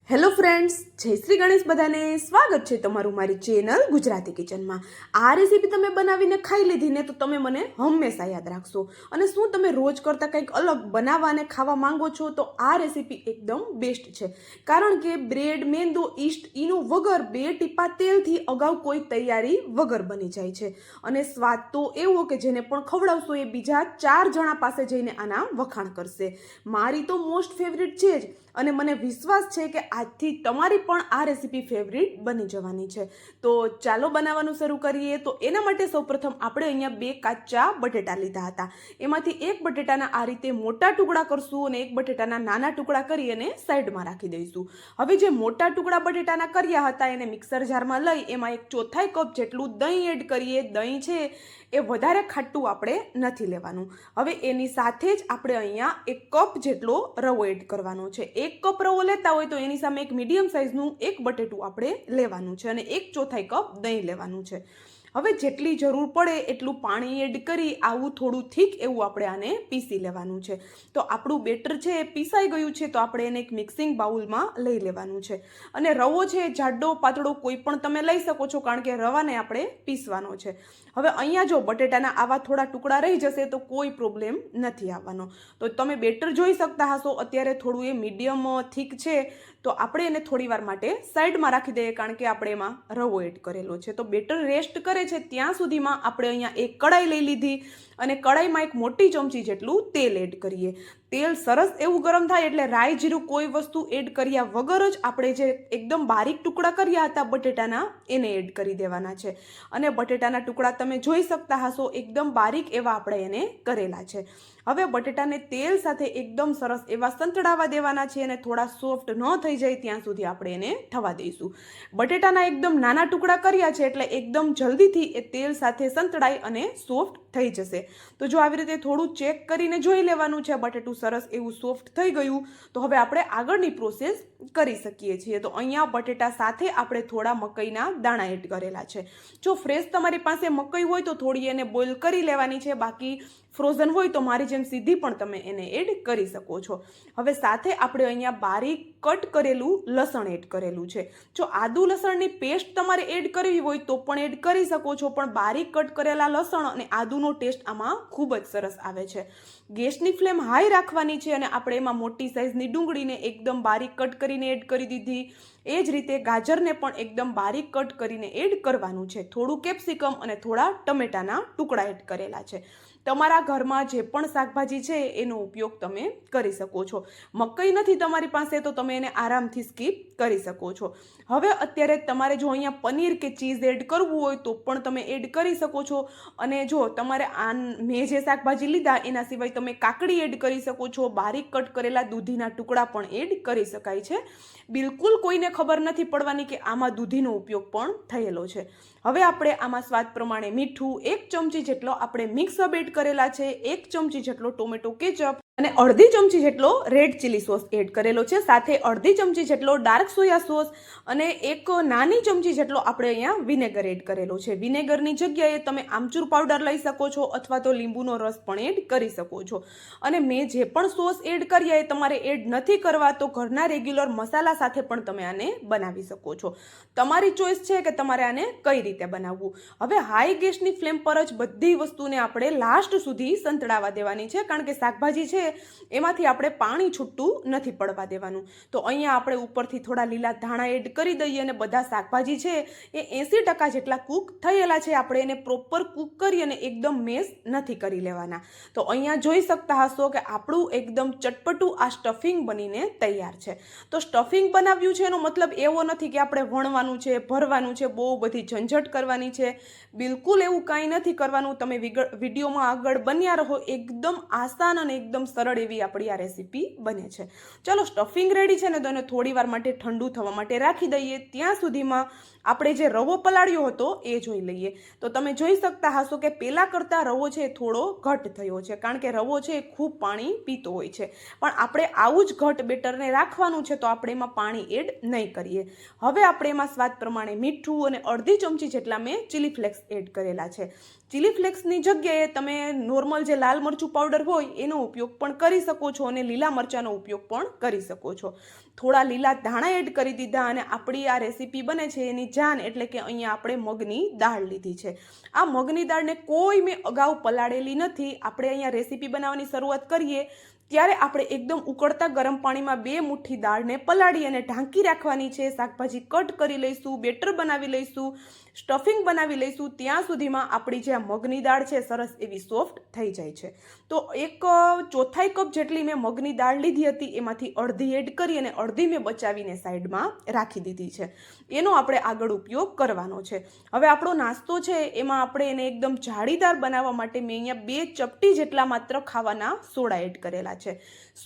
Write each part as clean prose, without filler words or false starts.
Hello friends, જય શ્રી ગણેશ. બધાને સ્વાગત છે તમારું મારી ચેનલ ગુજરાતી કિચનમાં. આ રેસીપી તમે બનાવીને ખાઈ લીધી ને તો તમે મને હંમેશા યાદ રાખશો. અને શું તમે રોજ કરતાં કંઈક અલગ બનાવવા અને ખાવા માંગો છો તો આ રેસીપી એકદમ બેસ્ટ છે. કારણ કે બ્રેડ, મેંદો, ઈસ્ટ, ઈનું વગર 2 ટીપા તેલથી અગાઉ કોઈ તૈયારી વગર બની જાય છે. અને સ્વાદ તો એવો કે જેને પણ ખવડાવશો એ બીજા 4 જણા પાસે જઈને આના વખાણ કરશે. મારી તો મોસ્ટ ફેવરિટ છે જ, અને મને વિશ્વાસ છે કે આજથી તમારી પણ આ રેસીપી ફેવરિટ બની જવાની છે. તો ચાલો બનાવવાનું શરૂ કરીએ. તો એના માટે સૌપ્રથમ આપણે અહીંયા 2 કાચા બટેટા લીધા હતા. એમાંથી એક બટેટાના આ રીતે મોટા ટુકડા કરશું અને એક બટેટાના નાના ટુકડા કરી અને સાઈડમાં રાખી દઈશું. હવે જે મોટા ટુકડા બટેટાના કર્યા હતા એને મિક્સર જારમાં લઈ એમાં 1/4 કપ જેટલું દહીં એડ કરીએ. દહીં છે એ વધારે ખાટું આપણે નથી લેવાનું. હવે એની સાથે જ આપણે અહીંયા 1 કપ જેટલો રવો એડ કરવાનો છે. 1 કપ રવો લેતા હોય તો એની સામે એક મીડિયમ સાઇઝનું એક બટેટું આપણે લેવાનું છે અને 1/4 કપ દહીં લેવાનું છે. હવે જેટલી જરૂર પડે એટલું પાણી એડ કરી આવું થોડું થીક એવું આપણે આને પીસી લેવાનું છે. તો આપણું બેટર છે એ પીસાઈ ગયું છે તો આપણે એને એક મિક્સિંગ બાઉલમાં લઈ લેવાનું છે. અને રવો છે જાડો પાતળો કોઈ પણ તમે લઈ શકો છો, કારણ કે રવાને આપણે પીસવાનો છે. હવે અહીંયા જો બટેટાના આવા થોડા ટુકડા રહી જશે તો કોઈ પ્રોબ્લેમ નથી આવવાનો. તો તમે બેટર જોઈ શકતા હશો અત્યારે થોડું એ મીડિયમ થીક છે. તો આપણે એને થોડી વાર માટે સાઈડમાં રાખી દઈએ, કારણ કે આપણે એમાં રવો એડ કરેલો છે. તો બેટર રેસ્ટ કરે છે ત્યાં સુધીમાં આપણે અહીંયા એક કડાઈ લઈ લીધી અને કડાઈમાં 1 મોટી ચમચી જેટલું તેલ એડ કરીએ. તેલ સરસ એવું ગરમ થાય એટલે રાઈ જીરું કોઈ વસ્તુ એડ કર્યા વગર જ આપણે જે એકદમ બારીક ટુકડા કર્યા હતા બટેટાના એને એડ કરી દેવાના છે. અને બટેટાના ટુકડા તમે જોઈ શકતા હશો એકદમ બારીક એવા આપણે એને કરેલા છે. હવે બટેટાને તેલ સાથે એકદમ સરસ એવા સંતળાવા દેવાના છે અને થોડા સોફ્ટ ન થઈ જાય ત્યાં સુધી આપણે એને થવા દઈશું. બટેટાના એકદમ નાના ટુકડા કર્યા છે એટલે એકદમ જલ્દીથી એ તેલ સાથે સંતળાઈ અને સોફ્ટ થઈ જશે. તો જો આવી રીતે થોડું ચેક કરીને જોઈ લેવાનું છે બટેટું સરસ એવું સોફ્ટ થઈ ગયું તો હવે આપણે આગળની પ્રોસેસ કરી શકીએ છીએ. તો અહીંયા બટેટા સાથે આપણે થોડા મકઈના દાણા એડ કરેલા છે. જો ફ્રેશ તમારી પાસે મકઈ હોય તો થોડી એને બોઇલ કરી લેવાની છે, બાકી ફ્રોઝન હોય તો મારી જેમ સીધી પણ તમે એને એડ કરી શકો છો. હવે સાથે આપણે અહીંયા બારીક કટ કરેલું લસણ એડ કરેલું છે. જો આદુ લસણની પેસ્ટ તમારે એડ કરવી હોય તો પણ એડ કરી શકો છો, પણ બારીક કટ કરેલા લસણ અને આદુનો ટેસ્ટ આમાં ખૂબ જ સરસ આવે છે. ગેસની ફ્લેમ હાઈ રાખવાની છે અને આપણે એમાં મોટી સાઇઝની ડુંગળીને એકદમ બારીક કટ કરીને એડ કરી દીધી. એ જ રીતે ગાજરને પણ એકદમ બારીક કટ કરીને એડ કરવાનું છે. થોડું કેપ્સિકમ અને થોડા ટમેટાના ટુકડા એડ કરેલા છે. તમારા ઘરમાં જે પણ શાકભાજી છે એનો ઉપયોગ તમે કરી શકો છો. મકઈ નથી તમારી પાસે તો તમે એને આરામથી સ્કીપ કરી શકો છો. હવે અત્યારે તમારે જો અહીંયા પનીર કે ચીઝ એડ કરવું હોય તો પણ તમે એડ કરી શકો છો. અને જો તમારે મેં જે શાકભાજી લીધા એના સિવાય તમે કાકડી એડ કરી શકો છો. બારીક કટ કરેલા દૂધીના ટુકડા પણ એડ કરી શકાય છે. બિલકુલ કોઈને ખબર નથી પડવાની કે આમાં દૂધીનો ઉપયોગ પણ થયેલો છે. હવે આપણે આમાં સ્વાદ પ્રમાણે મીઠું, 1 ચમચી જેટલો આપણે મિક્સ હબ એડ કરેલા છે, 1 ચમચી જેટલો ટોમેટો કેચઅપ અને 1/2 ચમચી જેટલો રેડ ચીલી સોસ એડ કરેલો છે. સાથે 1/2 ચમચી જેટલો ડાર્ક સોયા સોસ અને 1 નાની ચમચી જેટલો આપણે અહીંયા વિનેગર એડ કરેલો છે. વિનેગરની જગ્યાએ તમે આમચૂર પાવડર લઈ શકો છો અથવા તો લીંબુનો રસ પણ એડ કરી શકો છો. અને મેં જે પણ સોસ એડ કર્યા એ તમારે એડ નથી કરવા તો ઘરના રેગ્યુલર મસાલા સાથે પણ તમે આને બનાવી શકો છો. તમારી ચોઈસ છે કે તમારે આને કઈ રીતે બનાવવું. હવે હાઈ ગેસની ફ્લેમ પર જ બધી વસ્તુને આપણે લાસ્ટ સુધી સંતળાવા દેવાની છે, કારણ કે શાકભાજી છે એમાંથી આપણે પાણી છૂટું નથી પડવા દેવાનું. તો અહીંયા આપણે ઉપરથી થોડા લીલા ધાણા એડ કરી દઈએ અને બધા શાકભાજી છે એ 80% જેટલા કૂક થયેલા છે. આપણે એને પ્રોપર કૂક કરી અને એકદમ મેશ નથી કરી લેવાના. તો અહીંયા જોઈ શકતા હશો કે આપણું એકદમ ચટપટું આ સ્ટફિંગ બનીને તૈયાર છે. તો સ્ટફિંગ બનાવ્યું છે એનો મતલબ એવો નથી કે આપણે વણવાનું છે, ભરવાનું છે, બહુ બધી ઝંઝટ કરવાની છે. બિલકુલ એવું કાંઈ નથી કરવાનું. તમે વિડીયોમાં આગળ બન્યા રહો. એકદમ આસાન અને એકદમ સરળ એવી આપણી આ રેસીપી બને છે. ચલો સ્ટફિંગ રેડી છે ને તો એને થોડી વાર માટે ઠંડુ થવા માટે રાખી દઈએ. ત્યાં સુધીમાં આપણે જે રવો પલાળ્યો હતો એ જોઈ લઈએ. તો તમે જોઈ શકતા હશો કે પહેલાં કરતાં રવો છે થોડો ઘટ થયો છે, કારણ કે રવો છે એ ખૂબ પાણી પીતો હોય છે. પણ આપણે આવું જ ઘટ બેટરને રાખવાનું છે તો આપણે એમાં પાણી એડ નહીં કરીએ. હવે આપણે એમાં સ્વાદ પ્રમાણે મીઠું અને 1/2 ચમચી જેટલા મેં ચીલી ફ્લેક્સ એડ કરેલા છે. ચીલી ફ્લેક્સની જગ્યાએ તમે નોર્મલ જે લાલ મરચું પાવડર હોય એનો ઉપયોગ પણ કરી શકો છો અને લીલા મરચાંનો ઉપયોગ પણ કરી શકો છો. થોડા લીલા ધાણા એડ કરી દીધા અને આપણી આ રેસીપી બને છે એની જાન એટલે કે અહીંયા આપણે મગની દાળ લીધી છે. આ મગની દાળને કોઈ મેં અગાઉ પલાળેલી નથી. આપણે અહીંયા રેસીપી બનાવવાની શરૂઆત કરીએ ત્યારે આપણે એકદમ ઉકળતા ગરમ પાણીમાં 2 મુઠ્ઠી દાળને પલાળી અને ઢાંકી રાખવાની છે. શાકભાજી કટ કરી લઈશું, બેટર બનાવી લઈશું, સ્ટફિંગ બનાવી લઈશું. ત્યાં સુધીમાં આપણી જે આ મગની દાળ છે સરસ એવી સોફ્ટ થઈ જાય છે. તો 1/4 કપ જેટલી મેં મગની દાળ લીધી હતી, એમાંથી અડધી એડ કરી અને અડધી મેં બચાવીને સાઈડમાં રાખી દીધી છે. એનો આપણે આગળ ઉપયોગ કરવાનો છે. હવે આપણો નાસ્તો છે એમાં આપણે એને એકદમ જાળીદાર બનાવવા માટે મેં અહીંયા 2 ચપટી જેટલા માત્ર ખાવાના સોડા એડ કરેલા છે.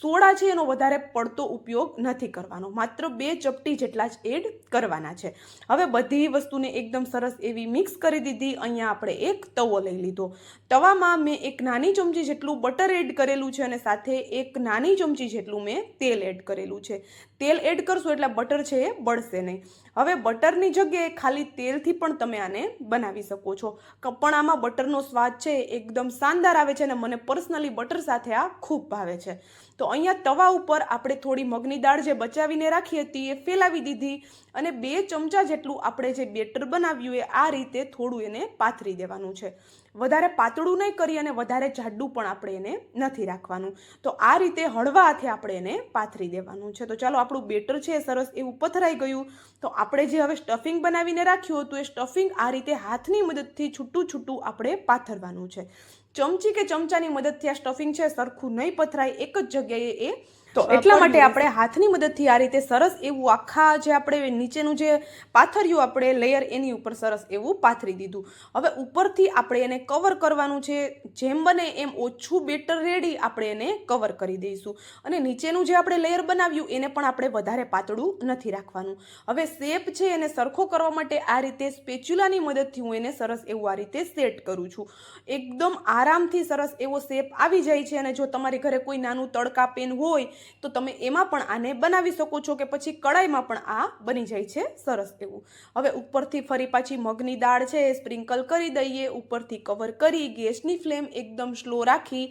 સોડા છે એનો વધારે પડતો ઉપયોગ નથી કરવાનો, માત્ર 2 ચપટી જેટલા જ એડ કરવાના છે. હવે બધી વસ્તુને એકદમ સરસ એવી મિક્સ કરી દીધી. અહીંયા આપણે એક તવો લઈ લીધો. તવામાં મેં 1 નાની ચમચી જેટલું બટર એડ કરેલું છે અને સાથે 1 નાની ચમચી જેટલું મેં તેલ એડ કરેલું છે. તેલ એડ કરશો એટલે બટર છે એ બળશે નહીં. હવે બટરની જગ્યાએ ખાલી તેલથી પણ તમે આને બનાવી શકો છો. પણ આમાં બટરનો સ્વાદ છે એકદમ શાનદાર આવે છે અને મને પર્સનલી બટર સાથે આ ખૂબ ભાવે છે. તો અહીંયા તવા ઉપર આપણે થોડી મગની દાળ જે બચાવીને રાખી હતી એ ફેલાવી દીધી અને 2 ચમચા જેટલું આપણે જે બેટર બનાવ્યું એ આ રીતે થોડું એને પાથરી દેવાનું છે. વધારે પાતળું નહીં કરી અને વધારે જાડું પણ આપણે એને નથી રાખવાનું. તો આ રીતે હળવા હાથે આપણે એને પાથરી દેવાનું છે. તો ચાલો આપણું બેટર છે સરસ એવું પથરાઈ ગયું. તો આપણે જે હવે સ્ટફિંગ બનાવીને રાખ્યું હતું એ સ્ટફિંગ આ રીતે હાથની મદદથી છૂટું છૂટું આપણે પાથરવાનું છે. ચમચી કે ચમચાની મદદથી આ સ્ટફિંગ છે સરખું નહીં પથરાય, એક જ જગ્યાએ એ. તો એટલા માટે આપણે હાથની મદદથી આ રીતે સરસ એવું આખા જે આપણે નીચેનું જે પાથર્યું આપણે લેયર એની ઉપર સરસ એવું પાથરી દીધું. હવે ઉપરથી આપણે એને કવર કરવાનું છે. જેમ બને એમ ઓછું બેટર રેડી આપણે એને કવર કરી દઈશું અને નીચેનું જે આપણે લેયર બનાવ્યું એને પણ આપણે વધારે પાતળું નથી રાખવાનું. હવે શેપ છે એને સરખો કરવા માટે આ રીતે સ્પેચ્યુલાની મદદથી હું એને સરસ એવું આ રીતે સેટ કરું છું. એકદમ આરામથી સરસ એવો શેપ આવી જાય છે. અને જો તમારી ઘરે કોઈ નાનું તડકા પેન હોય તો તમે એમાં પણ આને બનાવી શકો છો કે પછી કડાઈમાં પણ આ બની જાય છે સરસ એવું. હવે ઉપરથી ફરી પાછી મગની દાળ છે એ સ્પ્રિંકલ કરી દઈએ. ઉપરથી કવર કરી ગેસની ફ્લેમ એકદમ સ્લો રાખી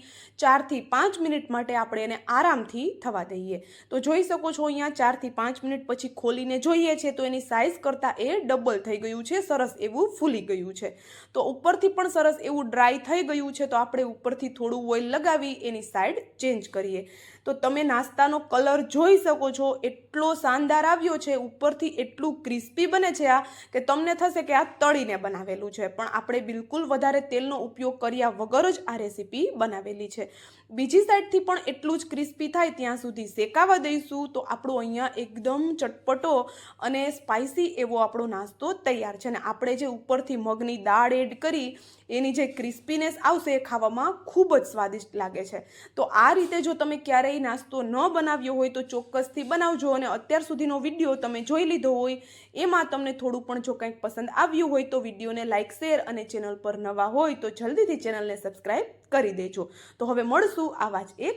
4 થી 5 મિનિટ માટે આપણે એને આરામથી થવા દઈએ. તો જોઈ શકો છો અહીંયા 4 થી 5 મિનિટ પછી ખોલીને જોઈએ છે તો એની સાઇઝ કરતાં એ ડબલ થઈ ગયું છે, સરસ એવું ફૂલી ગયું છે. તો ઉપરથી પણ સરસ એવું ડ્રાય થઈ ગયું છે. તો આપણે ઉપરથી થોડું ઓઇલ લગાવી એની સાઈડ ચેન્જ કરીએ. તો તમે નાસ્તાનો કલર જોઈ શકો છો, એટલો શાનદાર આવ્યો છે. ઉપરથી એટલું ક્રિસ્પી બને છે આ કે તમને થશે કે આ તળીને બનાવેલું છે, પણ આપણે બિલકુલ વધારે તેલનો ઉપયોગ કર્યા વગર જ આ રેસીપી બનાવેલી છે. બીજી સાઈડથી પણ એટલું જ ક્રિસ્પી થાય ત્યાં સુધી શેકાવા દઈશું. તો આપણો અહીંયા એકદમ ચટપટો અને સ્પાઇસી એવો આપણો નાસ્તો તૈયાર છે. અને આપણે જે ઉપરથી મગની દાળ એડ કરી એની જે ક્રિસ્પીનેસ આવશે એ ખાવામાં ખૂબ જ સ્વાદિષ્ટ લાગે છે. તો આ રીતે જો તમે ક્યારેય નાસ્તો ન બનાવ્યો હોય તો ચોક્કસથી બનાવજો. અને અત્યાર સુધીનો વિડીયો તમે જોઈ લીધો હોય એમાં તમને થોડું પણ જો કંઈક પસંદ આવ્યું હોય તો વિડીયોને લાઇક, શેર અને ચેનલ પર નવા હોય તો જલ્દીથી ચેનલને સબસ્ક્રાઈબ કરી દેજો. તો હવે મળશું આવા જ એક